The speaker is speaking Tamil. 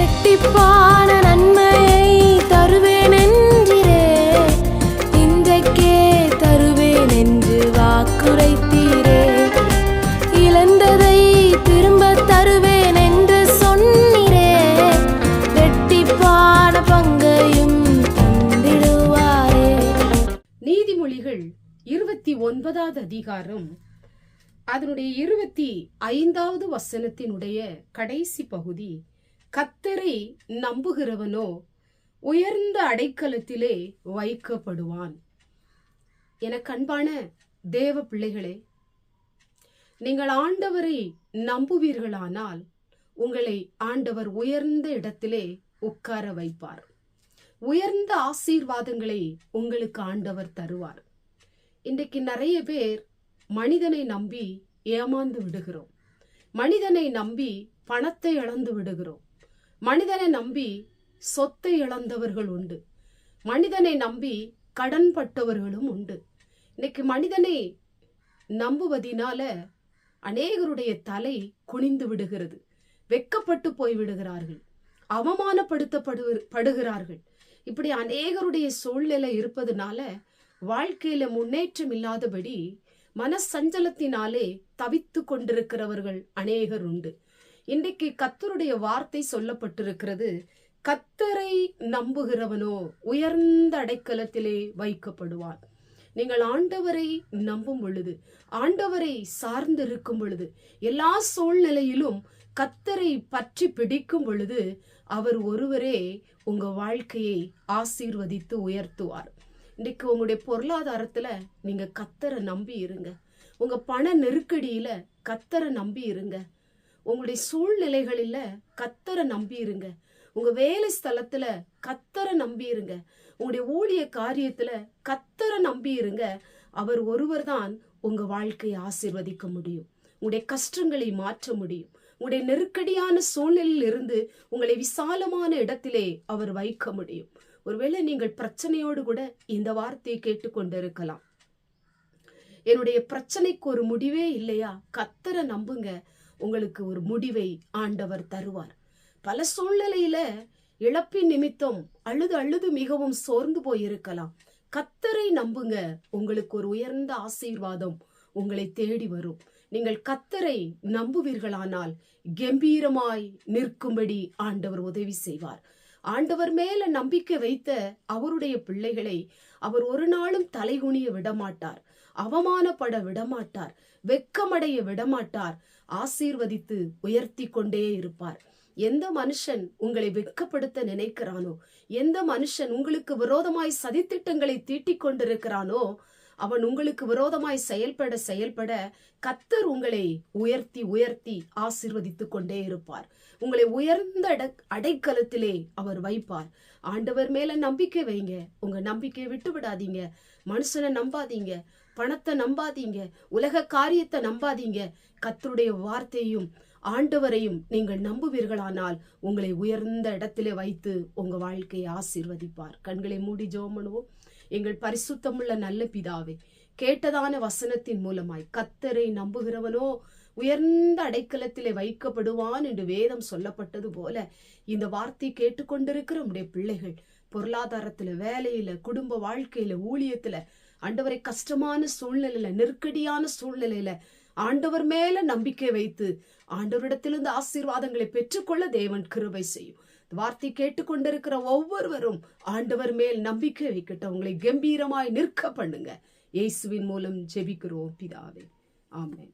இரட்டிப்பான நன்மையை தருவேன் என்றிரே, இன்றைக்கே தருவேன் என்று வாக்குரைத்தீரே. இழந்ததை திரும்ப தருவேன் என்று சொன்னீரே, இரட்டிப்பான பங்கையும் தந்திடுவாரே. நீதிமொழிகள் 29வது அதிகாரம் அதனுடைய 25வது வசனத்தினுடைய கடைசி பகுதி, கர்த்தரை நம்புகிறவனோ உயர்ந்த அடைக்கலத்திலே வைக்கப்படுவான். என கண்பான தேவ பிள்ளைகளே, நீங்கள் ஆண்டவரை நம்புவீர்களானால் உங்களை ஆண்டவர் உயர்ந்த இடத்திலே உட்கார வைப்பார். உயர்ந்த ஆசீர்வாதங்களை உங்களுக்கு ஆண்டவர் தருவார். இன்றைக்கு நிறைய பேர் மனிதனை நம்பி ஏமாந்து விடுகிறோம். மனிதனை நம்பி பணத்தை இழந்து விடுகிறோம். மனிதனை நம்பி சொத்தை இழந்தவர்கள் உண்டு. மனிதனை நம்பி கடன் பட்டவர்களும் உண்டு. இன்னைக்கு மனிதனை நம்புவதினால அநேகருடைய தலை குனிந்து விடுகிறது. வெட்கப்பட்டு போய் விடுகிறார்கள், அவமானப்படுத்தப்படுகிறார்கள். இப்படி அநேகருடைய சூழ்நிலை இருப்பதனால வாழ்க்கையில முன்னேற்றம் இல்லாதபடி மனசஞ்சலத்தினாலே தவித்து கொண்டிருக்கிறவர்கள் அநேகர் உண்டு. இன்றைக்கு கர்த்தருடைய வார்த்தை சொல்லப்பட்டிருக்கிறது, கர்த்தரை நம்புகிறவனோ உயர்ந்த அடைக்கலத்திலே வைக்கப்படுவான். நீங்கள் ஆண்டவரை நம்பும் பொழுது, ஆண்டவரை சார்ந்து இருக்கும் பொழுது, எல்லா சூழ்நிலையிலும் கர்த்தரை பற்றி பிடிக்கும் பொழுது அவர் ஒருவரே உங்க வாழ்க்கையை ஆசீர்வதித்து உயர்த்துவார். இன்னைக்கு உங்களுடைய பொருளாதாரத்துல நீங்க கர்த்தரை நம்பி இருங்க. உங்க பண நெருக்கடியில கர்த்தரை நம்பி இருங்க. உங்களுடைய சூழ்நிலைகளில கர்த்தரை நம்பி இருங்க. உங்க வேலை ஸ்தலத்துல கர்த்தரை நம்பி இருங்க. உங்களுடைய ஊழிய காரியத்துல கர்த்தரை நம்பி இருங்க. அவர் ஒருவர் தான் உங்க வாழ்க்கையை ஆசீர்வதிக்க முடியும். உங்களுடைய கஷ்டங்களை மாற்ற முடியும். உங்களுடைய நெருக்கடியான சூழ்நிலையில் இருந்து உங்களை விசாலமான இடத்திலே அவர் வைக்க முடியும். ஒருவேளை நீங்கள் பிரச்சனையோடு கூட இந்த வார்த்தையை கேட்டுக்கொண்டிருக்கலாம். என்னுடைய பிரச்சனைக்கு ஒரு முடிவே இல்லையா? கர்த்தரை நம்புங்க, உங்களுக்கு ஒரு முடிவை ஆண்டவர் தருவார். பல சூழ்நிலையில இழப்பின் நிமித்தம் அழுது அழுது மிகவும் சோர்ந்து போயிருக்கலாம். கர்த்தரை நம்புங்க, உங்களுக்கு ஒரு உயர்ந்த ஆசீர்வாதம் உங்களை தேடி வரும். நீங்கள் கர்த்தரை நம்புவீர்களானால் கம்பீரமாய் நிற்கும்படி ஆண்டவர் உதவி செய்வார். ஆண்டவர் மேல நம்பிக்கை வைத்த அவருடைய பிள்ளைகளை அவர் ஒரு நாளும் தலைகுனிய விடமாட்டார், அவமானப்பட விடமாட்டார், வெட்கமடைய விடமாட்டார். ஆசீர்வதித்து உயர்த்தி கொண்டே இருப்பார். எந்த மனுஷன் உங்களை வெட்கப்படுத்த நினைக்கிறானோ, எந்த மனுஷன் உங்களுக்கு விரோதமாய் சதித்திட்டங்களை தீட்டிக் கொண்டிருக்கிறானோ, அவன் உங்களுக்கு விரோதமாய் செயல்பட கர்த்தர் உங்களை உயர்த்தி உயர்த்தி ஆசீர்வதித்து கொண்டே இருப்பார். உங்களை உயர்ந்த அடைக்கலத்திலே அவர் வைப்பார். ஆண்டவர் மேல நம்பிக்கை வைங்க. உங்க நம்பிக்கையை விட்டு விடாதீங்க. மனுஷனை நம்பாதீங்க, பணத்தை நம்பாதீங்க, உலக காரியத்தை நம்பாதீங்க. கர்த்தருடைய வார்த்தையும் ஆண்டவரையும் நீங்கள் நம்புவீர்களானால் உங்களை உயர்ந்த இடத்திலே வைத்து உங்க வாழ்க்கையை ஆசீர்வதிப்பார். கண்களை மூடி ஜெபம் பண்ணுவோம். எங்கள் பரிசுத்தமுள்ள நல்ல பிதாவே, கேட்டதான வசனத்தின் மூலமாய் கர்த்தரை நம்புகிறவனோ உயர்ந்த அடைக்கலத்திலே வைக்கப்படுவான் என்று வேதம் சொல்லப்பட்டது போல இந்த வார்த்தை கேட்டுக்கொண்டிருக்கிற நம்முடைய பிள்ளைகள் பொருளாதாரத்துல, வேலையில, குடும்ப வாழ்க்கையில, ஊழியத்துல, ஆண்டவரை கஷ்டமான சூழ்நிலையில, நெருக்கடியான சூழ்நிலையில ஆண்டவர் மேல நம்பிக்கை வைத்து ஆண்டவரிடத்திலிருந்து ஆசீர்வாதங்களை பெற்றுக்கொள்ள தேவன் கிருபை செய்யும். வார்த்தை கேட்டுக்கொண்டிருக்கிற ஒவ்வொருவரும் ஆண்டவர் மேல் நம்பிக்கை வைக்கட்டும். உங்களை கம்பீரமாய் நிற்க பண்ணுங்க. இயேசுவின் மூலம் ஜெபிக்கிறோம் பிதாவே, ஆமென்.